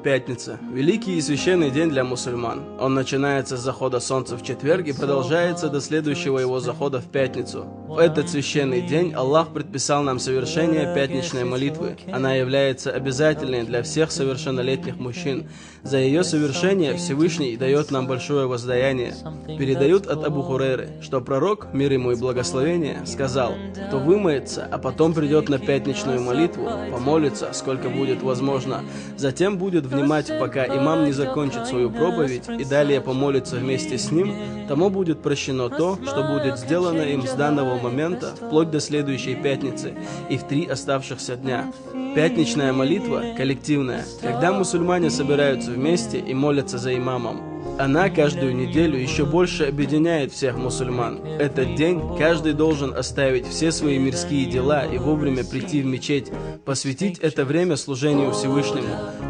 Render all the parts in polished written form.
Пятница. Великий и священный день для мусульман. Он начинается с захода солнца в четверг и продолжается до следующего его захода в пятницу. В этот священный день Аллах предписал нам совершение пятничной молитвы. Она является обязательной для всех совершеннолетних мужчин. За ее совершение Всевышний дает нам большое воздаяние. Передают от Абу Хурейры, что пророк, мир ему и благословение, сказал: кто вымоется, а потом придет на пятничную молитву, помолится, сколько будет возможно, затем будет внимать, пока имам не закончит свою проповедь, и далее помолится вместе с ним, тому будет прощено то, что будет сделано им с данного момента вплоть до следующей пятницы и в 3 оставшихся дня. Пятничная молитва коллективная, когда мусульмане собираются вместе и молятся за имамом. Она каждую неделю еще больше объединяет всех мусульман. Этот день каждый должен оставить все свои мирские дела и вовремя прийти в мечеть, посвятить это время служению Всевышнему.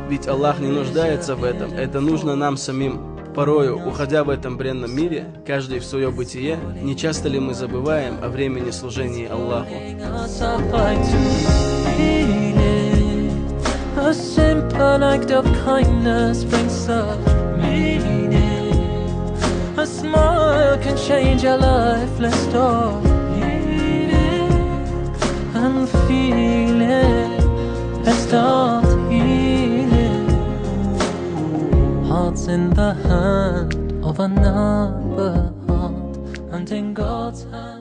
Ведь Аллах не нуждается в этом, это нужно нам самим. Порою, уходя в этом бренном мире, каждый в свое бытие, не часто ли мы забываем о времени служения Аллаху? A simple act of kindness brings such meaning. A smile can change a life. Let's start healing and feeling. Let's start healing. Hearts in the hand of another heart, and in God's hand.